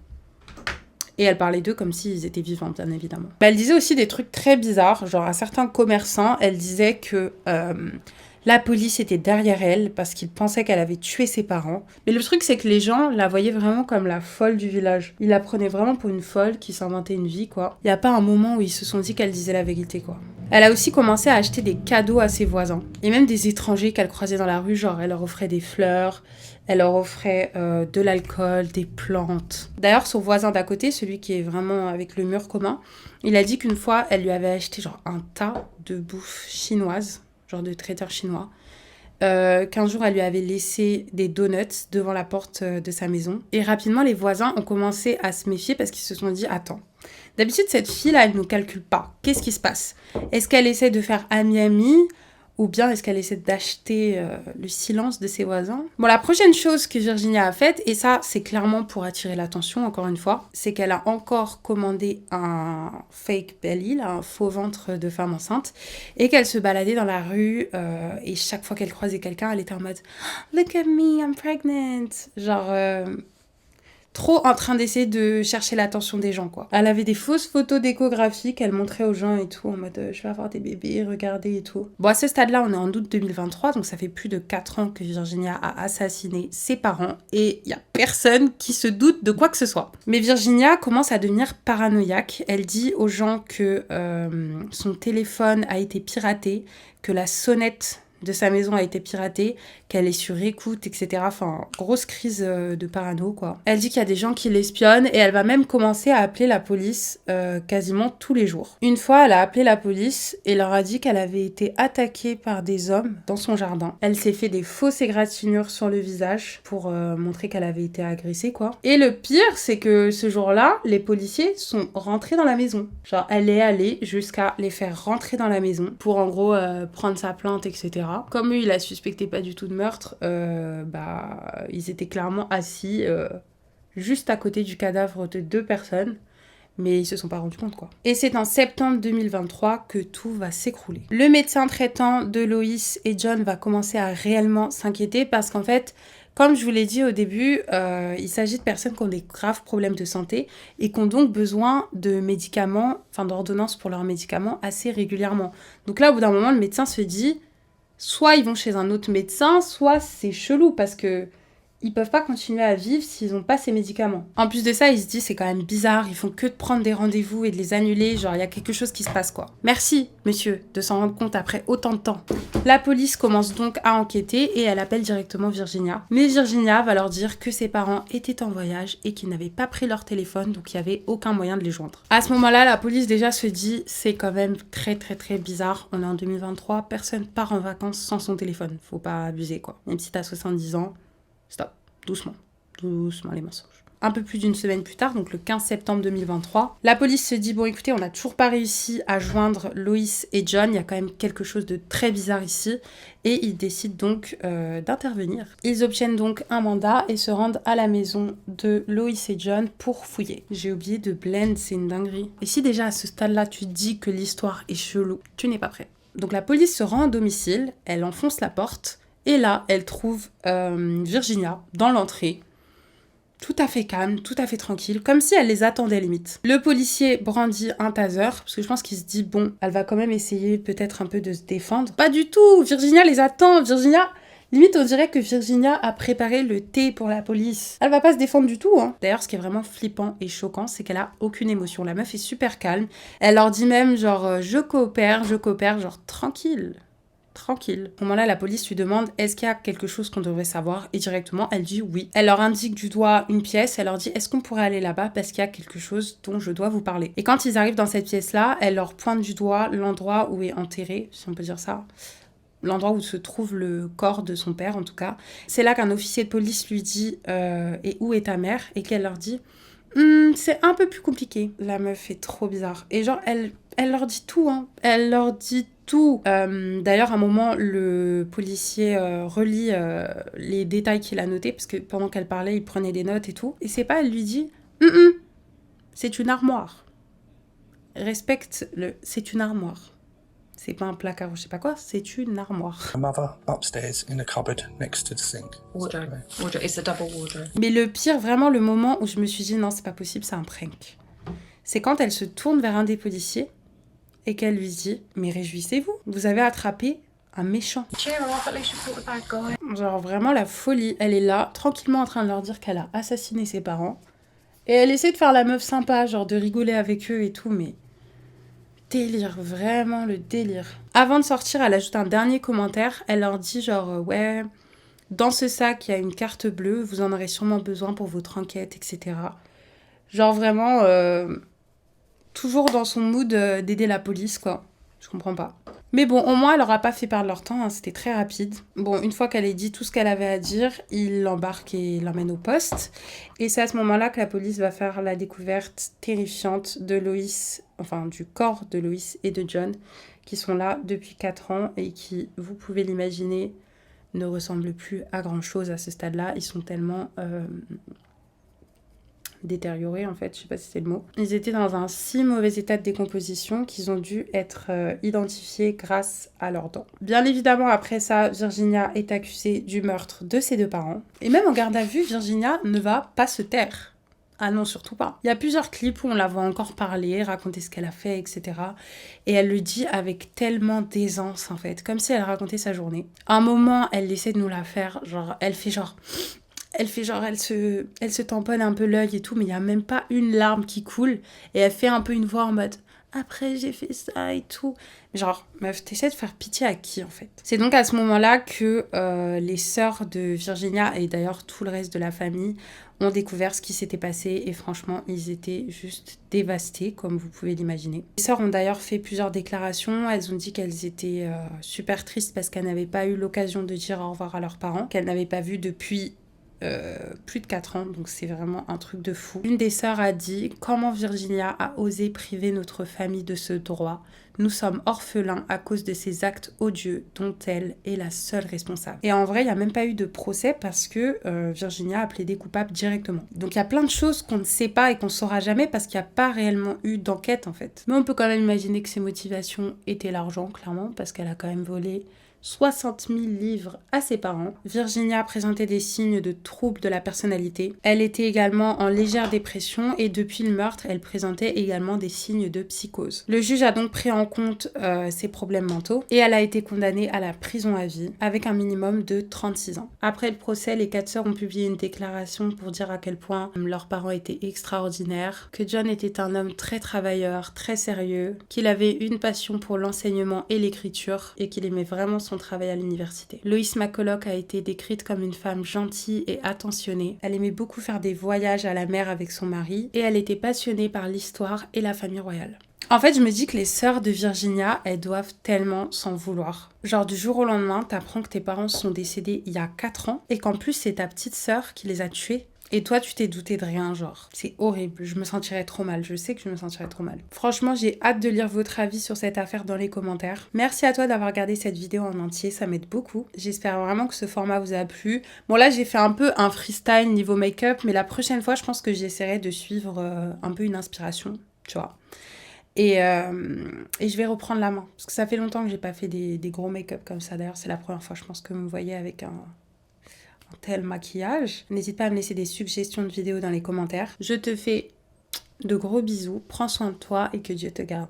Et elle parlait d'eux comme s'ils étaient vivants, bien évidemment. Mais elle disait aussi des trucs très bizarres. Genre à certains commerçants, elle disait que... la police était derrière elle parce qu'ils pensaient qu'elle avait tué ses parents. Mais le truc, c'est que les gens la voyaient vraiment comme la folle du village. Ils la prenaient vraiment pour une folle qui s'inventait une vie, quoi. Il n'y a pas un moment où ils se sont dit qu'elle disait la vérité, quoi. Elle a aussi commencé à acheter des cadeaux à ses voisins. Et même des étrangers qu'elle croisait dans la rue, genre elle leur offrait des fleurs, elle leur offrait de l'alcool, des plantes. D'ailleurs, son voisin d'à côté, celui qui est vraiment avec le mur commun, il a dit qu'une fois, elle lui avait acheté genre un tas de bouffe chinoise, genre de traiteur chinois. Qu'un jour, elle lui avait laissé des donuts devant la porte de sa maison. Et rapidement, les voisins ont commencé à se méfier parce qu'ils se sont dit « Attends, d'habitude, cette fille-là, elle ne nous calcule pas. Qu'est-ce qui se passe? Est-ce qu'elle essaie de faire ami-ami ? Ou bien est-ce qu'elle essaie d'acheter le silence de ses voisins ?» Bon, la prochaine chose que Virginia a faite, et ça, c'est clairement pour attirer l'attention, encore une fois, c'est qu'elle a encore commandé un fake belly, là, un faux ventre de femme enceinte, et qu'elle se baladait dans la rue, et chaque fois qu'elle croisait quelqu'un, elle était en mode « Look at me, I'm pregnant !» Genre... trop en train d'essayer de chercher l'attention des gens, quoi. Elle avait des fausses photos d'échographie qu'elle montrait aux gens et tout, en mode je vais avoir des bébés, regardez et tout. Bon, à ce stade-là, on est en août 2023, donc ça fait plus de 4 ans que Virginia a assassiné ses parents et il y a personne qui se doute de quoi que ce soit. Mais Virginia commence à devenir paranoïaque. Elle dit aux gens que son téléphone a été piraté, que la sonnette de sa maison a été piratée, qu'elle est sur écoute, etc. Enfin, grosse crise de parano, quoi. Elle dit qu'il y a des gens qui l'espionnent et elle va même commencer à appeler la police quasiment tous les jours. Une fois, elle a appelé la police et leur a dit qu'elle avait été attaquée par des hommes dans son jardin. Elle s'est fait des fausses égratignures sur le visage pour montrer qu'elle avait été agressée, quoi. Et le pire, c'est que ce jour-là, les policiers sont rentrés dans la maison. Genre, elle est allée jusqu'à les faire rentrer dans la maison pour en gros prendre sa plainte, etc. Comme eux, ils la suspectaient pas du tout de meurtre, ils étaient clairement assis juste à côté du cadavre de 2 personnes. Mais ils se sont pas rendus compte, quoi. Et c'est en septembre 2023 que tout va s'écrouler. Le médecin traitant de Loïs et John va commencer à réellement s'inquiéter parce qu'en fait, comme je vous l'ai dit au début, il s'agit de personnes qui ont des graves problèmes de santé et qui ont donc besoin de médicaments, enfin d'ordonnances pour leurs médicaments assez régulièrement. Donc là, au bout d'un moment, le médecin se dit, soit ils vont chez un autre médecin, soit c'est chelou parce que ils peuvent pas continuer à vivre s'ils ont pas ces médicaments. En plus de ça, il se dit c'est quand même bizarre, ils font que de prendre des rendez-vous et de les annuler, genre il y a quelque chose qui se passe, quoi. Merci, monsieur, de s'en rendre compte après autant de temps. La police commence donc à enquêter et elle appelle directement Virginia. Mais Virginia va leur dire que ses parents étaient en voyage et qu'ils n'avaient pas pris leur téléphone, donc il y avait aucun moyen de les joindre. À ce moment-là, la police déjà se dit c'est quand même très très très bizarre. On est en 2023, personne part en vacances sans son téléphone. Faut pas abuser, quoi. Même si t'as 70 ans, stop, doucement les mensonges. Un peu plus d'une semaine plus tard, donc le 15 septembre 2023, la police se dit, bon écoutez, on n'a toujours pas réussi à joindre Loïs et John, il y a quand même quelque chose de très bizarre ici, et ils décident donc d'intervenir. Ils obtiennent donc un mandat et se rendent à la maison de Loïs et John pour fouiller. J'ai oublié de blend, c'est une dinguerie. Et si déjà à ce stade-là, tu te dis que l'histoire est chelou, tu n'es pas prêt. Donc la police se rend au domicile, elle enfonce la porte, et là, elle trouve Virginia dans l'entrée, tout à fait calme, tout à fait tranquille, comme si elle les attendait limite. Le policier brandit un taser, parce que je pense qu'il se dit, bon, elle va quand même essayer peut-être un peu de se défendre. Pas du tout, Virginia les attend, Virginia... Limite, on dirait que Virginia a préparé le thé pour la police. Elle va pas se défendre du tout, hein. D'ailleurs, ce qui est vraiment flippant et choquant, c'est qu'elle a aucune émotion. La meuf est super calme. Elle leur dit même, genre, je coopère, genre, tranquille. À ce moment-là, la police lui demande est-ce qu'il y a quelque chose qu'on devrait savoir et directement, elle dit oui. Elle leur indique du doigt une pièce, elle leur dit est-ce qu'on pourrait aller là-bas parce qu'il y a quelque chose dont je dois vous parler. Et quand ils arrivent dans cette pièce-là, elle leur pointe du doigt l'endroit où est enterré, si on peut dire ça, l'endroit où se trouve le corps de son père en tout cas. C'est là qu'un officier de police lui dit et où est ta mère et qu'elle leur dit c'est un peu plus compliqué. La meuf est trop bizarre. Et genre, elle leur dit tout, hein. Elle leur dit tout. D'ailleurs, à un moment, le policier relit les détails qu'il a notés, parce que pendant qu'elle parlait, il prenait des notes et tout. Et c'est pas, elle lui dit c'est une armoire. Respecte c'est une armoire. C'est pas un placard ou je sais pas quoi, c'est une armoire. My mother upstairs in a cupboard next to the sink. Wardrobe. It's a double wardrobe. Mais le pire, vraiment, le moment où je me suis dit non, c'est pas possible, c'est un prank. C'est quand elle se tourne vers un des policiers et qu'elle lui dit mais réjouissez-vous, vous avez attrapé un méchant. Cheer up, at least you caught the bad guy. Genre vraiment la folie, elle est là, tranquillement en train de leur dire qu'elle a assassiné ses parents. Et elle essaie de faire la meuf sympa, genre de rigoler avec eux et tout, mais... délire, vraiment le délire. Avant de sortir, elle ajoute un dernier commentaire. Elle leur dit genre, ouais, dans ce sac, il y a une carte bleue, vous en aurez sûrement besoin pour votre enquête, etc. Genre vraiment, toujours dans son mood d'aider la police, quoi. Je comprends pas. Mais bon, au moins, elle aura pas fait perdre leur temps, hein, c'était très rapide. Bon, une fois qu'elle ait dit tout ce qu'elle avait à dire, il l'embarque et l'emmène au poste. Et c'est à ce moment-là que la police va faire la découverte terrifiante de Loïs, enfin du corps de Loïs et de John, qui sont là depuis 4 ans et qui, vous pouvez l'imaginer, ne ressemblent plus à grand-chose à ce stade-là. Ils sont tellement... détériorés en fait, je sais pas si c'est le mot. Ils étaient dans un si mauvais état de décomposition qu'ils ont dû être identifiés grâce à leurs dents. Bien évidemment, après ça, Virginia est accusée du meurtre de ses 2 parents. Et même en garde à vue, Virginia ne va pas se taire. Ah non, surtout pas. Il y a plusieurs clips où on la voit encore parler, raconter ce qu'elle a fait, etc. Et elle le dit avec tellement d'aisance en fait, comme si elle racontait sa journée. À un moment, elle essaie de nous la faire, genre, elle se tamponne un peu l'œil et tout, mais il n'y a même pas une larme qui coule. Et elle fait un peu une voix en mode « après j'ai fait ça et tout. Genre, meuf, t'essaies de faire pitié à qui en fait? C'est donc à ce moment-là que les sœurs de Virginia et d'ailleurs tout le reste de la famille ont découvert ce qui s'était passé et franchement, ils étaient juste dévastés, comme vous pouvez l'imaginer. Les sœurs ont d'ailleurs fait plusieurs déclarations. Elles ont dit qu'elles étaient super tristes parce qu'elles n'avaient pas eu l'occasion de dire au revoir à leurs parents, qu'elles n'avaient pas vu depuis plus de 4 ans, donc c'est vraiment un truc de fou. Une des sœurs a dit « Comment Virginia a osé priver notre famille de ce droit ? Nous sommes orphelins à cause de ces actes odieux dont elle est la seule responsable. » Et en vrai, il n'y a même pas eu de procès parce que Virginia a plaidé coupable directement. Donc il y a plein de choses qu'on ne sait pas et qu'on ne saura jamais parce qu'il n'y a pas réellement eu d'enquête en fait. Mais on peut quand même imaginer que ses motivations étaient l'argent, clairement, parce qu'elle a quand même volé 60 000 livres à ses parents. Virginia présentait des signes de troubles de la personnalité. Elle était également en légère dépression et depuis le meurtre, elle présentait également des signes de psychose. Le juge a donc pris en compte ses problèmes mentaux et elle a été condamnée à la prison à vie avec un minimum de 36 ans. Après le procès, les 4 sœurs ont publié une déclaration pour dire à quel point leurs parents étaient extraordinaires, que John était un homme très travailleur, très sérieux, qu'il avait une passion pour l'enseignement et l'écriture et qu'il aimait vraiment son travail à l'université. Lois McCulloch a été décrite comme une femme gentille et attentionnée. Elle aimait beaucoup faire des voyages à la mer avec son mari et elle était passionnée par l'histoire et la famille royale. En fait, je me dis que les sœurs de Virginia, elles doivent tellement s'en vouloir. Genre, du jour au lendemain, t'apprends que tes parents sont décédés il y a 4 ans et qu'en plus, c'est ta petite sœur qui les a tués. Et toi, tu t'es douté de rien, genre. C'est horrible, je me sentirais trop mal. Je sais que je me sentirais trop mal. Franchement, j'ai hâte de lire votre avis sur cette affaire dans les commentaires. Merci à toi d'avoir regardé cette vidéo en entier, ça m'aide beaucoup. J'espère vraiment que ce format vous a plu. Bon, là, j'ai fait un peu un freestyle niveau make-up, mais la prochaine fois, je pense que j'essaierai de suivre un peu une inspiration, tu vois. Et je vais reprendre la main, parce que ça fait longtemps que j'ai pas fait des gros make-up comme ça. D'ailleurs, c'est la première fois, je pense, que vous me voyez avec un tel maquillage. N'hésite pas à me laisser des suggestions de vidéos dans les commentaires. Je te fais de gros bisous, prends soin de toi et que Dieu te garde.